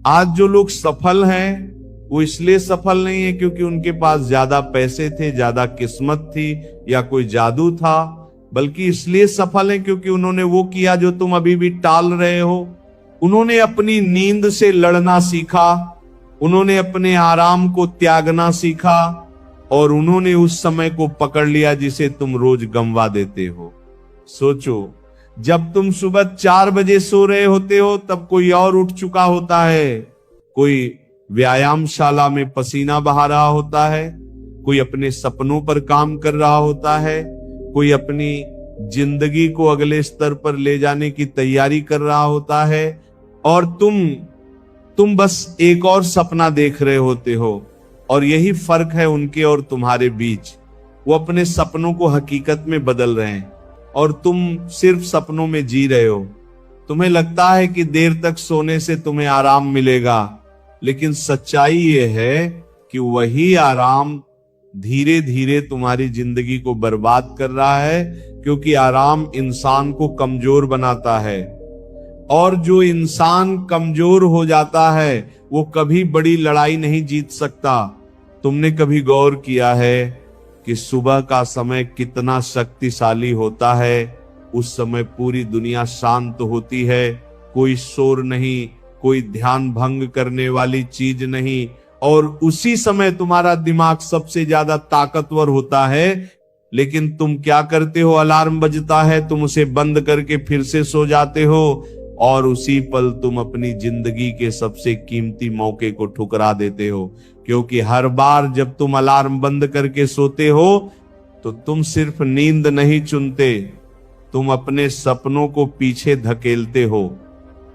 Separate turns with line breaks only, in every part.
आज जो लोग सफल हैं वो इसलिए सफल नहीं है क्योंकि उनके पास ज्यादा पैसे थे, ज्यादा किस्मत थी या कोई जादू था, बल्कि इसलिए सफल है क्योंकि उन्होंने वो किया जो तुम अभी भी टाल रहे हो। उन्होंने अपनी नींद से लड़ना सीखा, उन्होंने अपने आराम को त्यागना सीखा और उन्होंने उस समय को पकड़ लिया जिसे तुम रोज गंवा देते हो। सोचो, जब तुम सुबह 4 बजे सो रहे होते हो तब कोई और उठ चुका होता है, कोई व्यायामशाला में पसीना बहा रहा होता है, कोई अपने सपनों पर काम कर रहा होता है, कोई अपनी जिंदगी को अगले स्तर पर ले जाने की तैयारी कर रहा होता है, और तुम बस एक और सपना देख रहे होते हो। और यही फर्क है उनके और तुम्हारे बीच। वो अपने सपनों को हकीकत में बदल रहे हैं और तुम सिर्फ सपनों में जी रहे हो। तुम्हें लगता है कि देर तक सोने से तुम्हें आराम मिलेगा, लेकिन सच्चाई ये है कि वही आराम धीरे धीरे तुम्हारी जिंदगी को बर्बाद कर रहा है, क्योंकि आराम इंसान को कमजोर बनाता है और जो इंसान कमजोर हो जाता है वो कभी बड़ी लड़ाई नहीं जीत सकता। तुमने कभी गौर किया है कि सुबह का समय कितना शक्तिशाली होता है? उस समय पूरी दुनिया शांत होती है, कोई शोर नहीं, कोई ध्यान भंग करने वाली चीज नहीं, और उसी समय तुम्हारा दिमाग सबसे ज्यादा ताकतवर होता है। लेकिन तुम क्या करते हो? अलार्म बजता है, तुम उसे बंद करके फिर से सो जाते हो और उसी पल तुम अपनी जिंदगी के सबसे कीमती मौके को ठुकरा देते हो, क्योंकि हर बार जब तुम अलार्म बंद करके सोते हो तो तुम सिर्फ नींद नहीं चुनते, तुम अपने सपनों को पीछे धकेलते हो।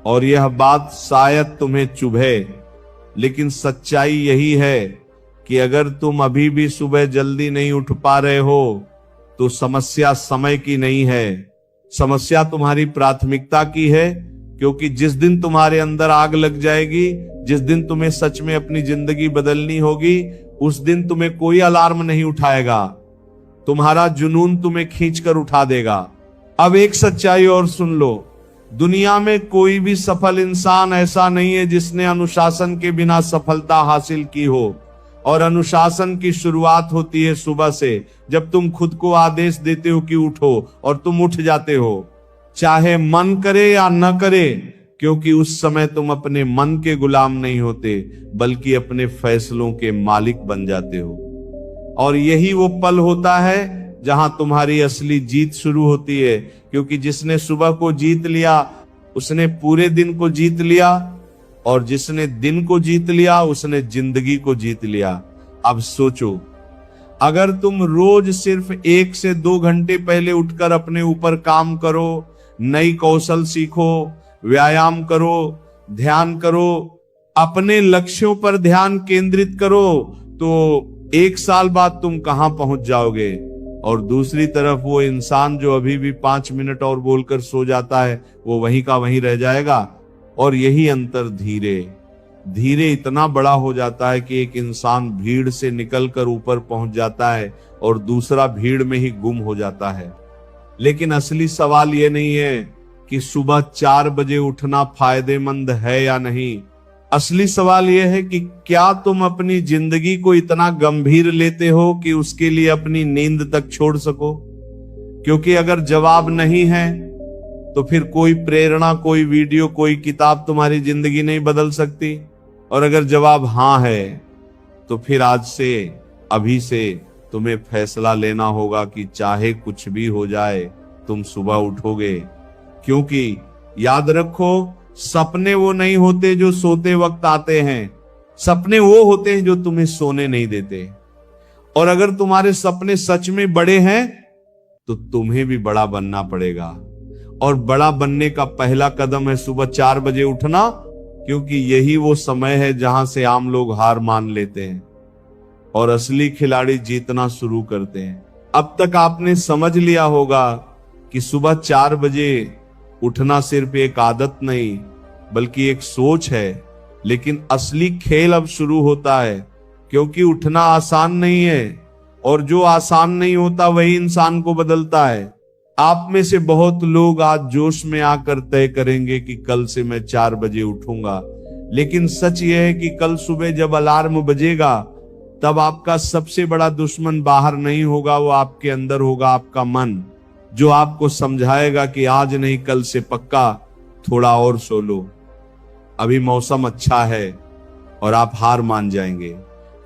और यह बात शायद तुम्हें चुभे, लेकिन सच्चाई यही है कि अगर तुम अभी भी सुबह जल्दी नहीं उठ पा रहे हो तो समस्या समय की नहीं है, समस्या तुम्हारी प्राथमिकता की है। क्योंकि जिस दिन तुम्हारे अंदर आग लग जाएगी, जिस दिन तुम्हें सच में अपनी जिंदगी बदलनी होगी, उस दिन तुम्हें कोई अलार्म नहीं उठाएगा, तुम्हारा जुनून तुम्हें खींचकर उठा देगा। अब एक सच्चाई और सुन लो, दुनिया में कोई भी सफल इंसान ऐसा नहीं है जिसने अनुशासन के बिना सफलता हासिल की हो। और अनुशासन की शुरुआत होती है सुबह से, जब तुम खुद को आदेश देते हो कि उठो और तुम उठ जाते हो, चाहे मन करे या न करे, क्योंकि उस समय तुम अपने मन के गुलाम नहीं होते बल्कि अपने फैसलों के मालिक बन जाते हो। और यही वो पल होता है जहां तुम्हारी असली जीत शुरू होती है, क्योंकि जिसने सुबह को जीत लिया उसने पूरे दिन को जीत लिया, और जिसने दिन को जीत लिया उसने जिंदगी को जीत लिया। अब सोचो, अगर तुम रोज सिर्फ 1 से 2 घंटे पहले उठकर अपने ऊपर काम करो, नई कौशल सीखो, व्यायाम करो, ध्यान करो, अपने लक्ष्यों पर ध्यान केंद्रित करो, तो 1 साल बाद तुम कहां पहुंच जाओगे। और दूसरी तरफ वो इंसान जो अभी भी 5 मिनट और बोलकर सो जाता है, वो वहीं का वहीं रह जाएगा। और यही अंतर धीरे धीरे इतना बड़ा हो जाता है कि एक इंसान भीड़ से निकलकर ऊपर पहुंच जाता है और दूसरा भीड़ में ही गुम हो जाता है। लेकिन असली सवाल ये नहीं है कि सुबह 4 बजे उठना फायदेमंद है या नहीं। असली सवाल यह है कि क्या तुम अपनी जिंदगी को इतना गंभीर लेते हो कि उसके लिए अपनी नींद तक छोड़ सको? क्योंकि अगर जवाब नहीं है तो फिर कोई प्रेरणा, कोई वीडियो, कोई किताब तुम्हारी जिंदगी नहीं बदल सकती। और अगर जवाब हां है तो फिर आज से, अभी से तुम्हें फैसला लेना होगा कि चाहे कुछ भी हो जाए तुम सुबह उठोगे। क्योंकि याद रखो, सपने वो नहीं होते जो सोते वक्त आते हैं, सपने वो होते हैं जो तुम्हें सोने नहीं देते। और अगर तुम्हारे सपने सच में बड़े हैं तो तुम्हें भी बड़ा बनना पड़ेगा। और बड़ा बनने का पहला कदम है सुबह 4 बजे उठना, क्योंकि यही वो समय है जहां से आम लोग हार मान लेते हैं और असली खिलाड़ी जीतना शुरू करते हैं। अब तक आपने समझ लिया होगा कि सुबह 4 बजे उठना सिर्फ एक आदत नहीं बल्कि एक सोच है। लेकिन असली खेल अब शुरू होता है, क्योंकि उठना आसान नहीं है और जो आसान नहीं होता वही इंसान को बदलता है। आप में से बहुत लोग आज जोश में आकर तय करेंगे कि कल से मैं 4 बजे उठूंगा, लेकिन सच यह है कि कल सुबह जब अलार्म बजेगा तब आपका सबसे बड़ा दुश्मन बाहर नहीं होगा, वो आपके अंदर होगा, आपका मन, जो आपको समझाएगा कि आज नहीं कल से पक्का थोड़ा और सो लो, अभी मौसम अच्छा है, और आप हार मान जाएंगे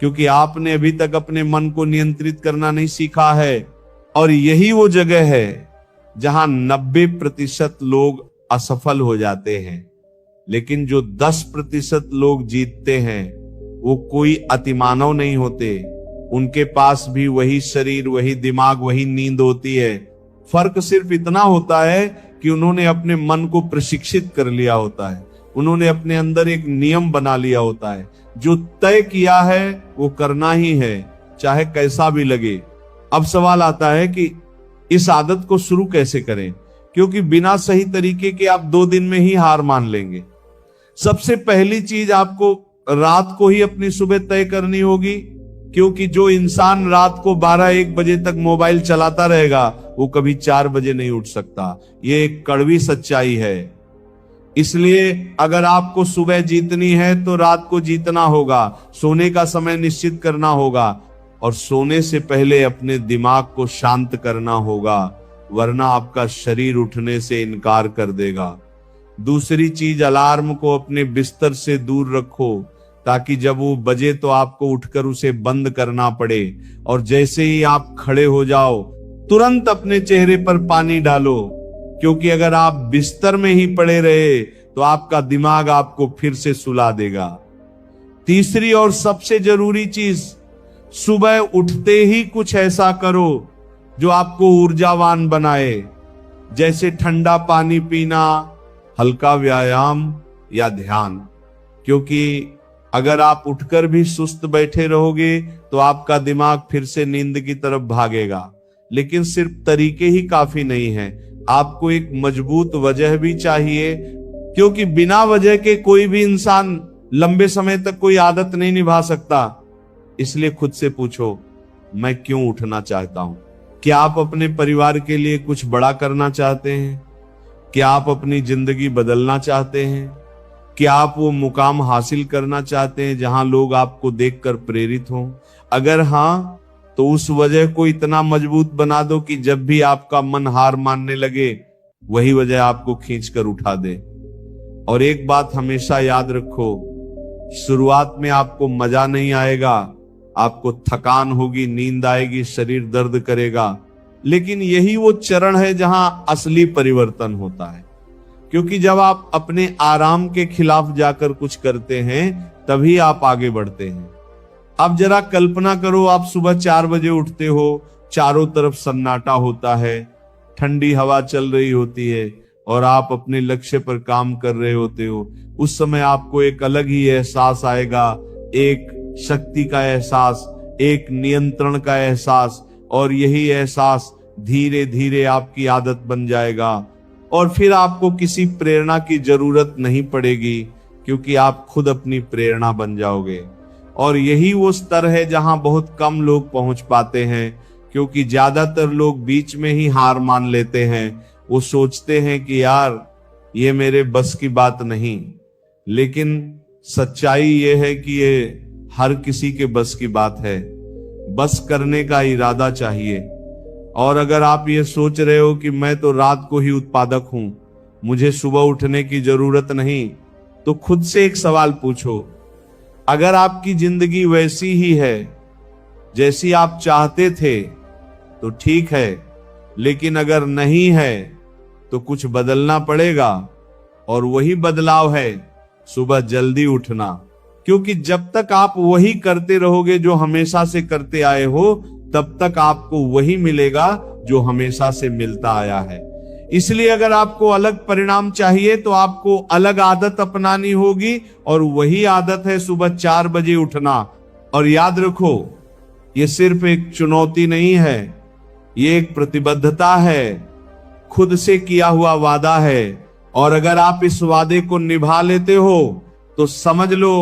क्योंकि आपने अभी तक अपने मन को नियंत्रित करना नहीं सीखा है। और यही वो जगह है जहां 90% लोग असफल हो जाते हैं, लेकिन जो 10% लोग जीतते हैं वो कोई अतिमानव नहीं होते। उनके पास भी वही शरीर, वही दिमाग, वही नींद होती है। फर्क सिर्फ इतना होता है कि उन्होंने अपने मन को प्रशिक्षित कर लिया होता है, उन्होंने अपने अंदर एक नियम बना लिया होता है, जो तय किया है वो करना ही है, चाहे कैसा भी लगे। अब सवाल आता है कि इस आदत को शुरू कैसे करें, क्योंकि बिना सही तरीके के आप 2 दिन में ही हार मान लेंगे। सबसे पहली चीज आपको रात को ही अपनी सुबह तय करनी होगी, क्योंकि जो इंसान रात को 12-1 बजे तक मोबाइल चलाता रहेगा वो कभी 4 बजे नहीं उठ सकता। ये एक कड़वी सच्चाई है। इसलिए अगर आपको सुबह जीतनी है तो रात को जीतना होगा, सोने का समय निश्चित करना होगा, और सोने से पहले अपने दिमाग को शांत करना होगा, वरना आपका शरीर उठने से इनकार कर देगा। दूसरी चीज, अलार्म को अपने बिस्तर से दूर रखो, ताकि जब वो बजे तो आपको उठकर उसे बंद करना पड़े, और जैसे ही आप खड़े हो जाओ तुरंत अपने चेहरे पर पानी डालो, क्योंकि अगर आप बिस्तर में ही पड़े रहे तो आपका दिमाग आपको फिर से सुला देगा। तीसरी और सबसे जरूरी चीज, सुबह उठते ही कुछ ऐसा करो जो आपको ऊर्जावान बनाए, जैसे ठंडा पानी पीना, हल्का व्यायाम या ध्यान। क्योंकि अगर आप उठकर भी सुस्त बैठे रहोगे तो आपका दिमाग फिर से नींद की तरफ भागेगा। लेकिन सिर्फ तरीके ही काफी नहीं है, आपको एक मजबूत वजह भी चाहिए, क्योंकि बिना वजह के कोई भी इंसान लंबे समय तक कोई आदत नहीं निभा सकता। इसलिए खुद से पूछो, मैं क्यों उठना चाहता हूं? क्या आप अपने परिवार के लिए कुछ बड़ा करना चाहते हैं? क्या आप अपनी जिंदगी बदलना चाहते हैं? क्या आप वो मुकाम हासिल करना चाहते हैं जहां लोग आपको देखकर प्रेरित हों? अगर हां, तो उस वजह को इतना मजबूत बना दो कि जब भी आपका मन हार मानने लगे वही वजह आपको खींचकर उठा दे। और एक बात हमेशा याद रखो, शुरुआत में आपको मजा नहीं आएगा, आपको थकान होगी, नींद आएगी, शरीर दर्द करेगा, लेकिन यही वो चरण है जहां असली परिवर्तन होता है। क्योंकि जब आप अपने आराम के खिलाफ जाकर कुछ करते हैं तभी आप आगे बढ़ते हैं। अब जरा कल्पना करो, आप सुबह 4 बजे उठते हो, चारों तरफ सन्नाटा होता है, ठंडी हवा चल रही होती है और आप अपने लक्ष्य पर काम कर रहे होते हो। उस समय आपको एक अलग ही एहसास आएगा, एक शक्ति का एहसास, एक नियंत्रण का एहसास, और यही एहसास धीरे धीरे आपकी आदत बन जाएगा। और फिर आपको किसी प्रेरणा की जरूरत नहीं पड़ेगी, क्योंकि आप खुद अपनी प्रेरणा बन जाओगे। और यही वो स्तर है जहां बहुत कम लोग पहुंच पाते हैं, क्योंकि ज्यादातर लोग बीच में ही हार मान लेते हैं। वो सोचते हैं कि यार ये मेरे बस की बात नहीं, लेकिन सच्चाई ये है कि ये हर किसी के बस की बात है। बस करने का इरादा चाहिए। और अगर आप ये सोच रहे हो कि मैं तो रात को ही उत्पादक हूं, मुझे सुबह उठने की जरूरत नहीं, तो खुद से एक सवाल पूछो, अगर आपकी जिंदगी वैसी ही है जैसी आप चाहते थे तो ठीक है, लेकिन अगर नहीं है तो कुछ बदलना पड़ेगा। और वही बदलाव है सुबह जल्दी उठना, क्योंकि जब तक आप वही करते रहोगे जो हमेशा से करते आए हो, तब तक आपको वही मिलेगा जो हमेशा से मिलता आया है। इसलिए अगर आपको अलग परिणाम चाहिए तो आपको अलग आदत अपनानी होगी, और वही आदत है सुबह 4 बजे उठना। और याद रखो, ये सिर्फ एक चुनौती नहीं है, ये एक प्रतिबद्धता है, खुद से किया हुआ वादा है। और अगर आप इस वादे को निभा लेते हो तो समझ लो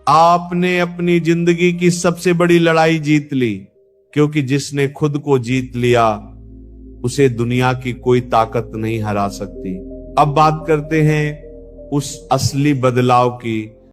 आपने अपनी जिंदगी की सबसे बड़ी लड़ाई जीत ली, क्योंकि जिसने खुद को जीत लिया उसे दुनिया की कोई ताकत नहीं हरा सकती। अब बात करते हैं उस असली बदलाव की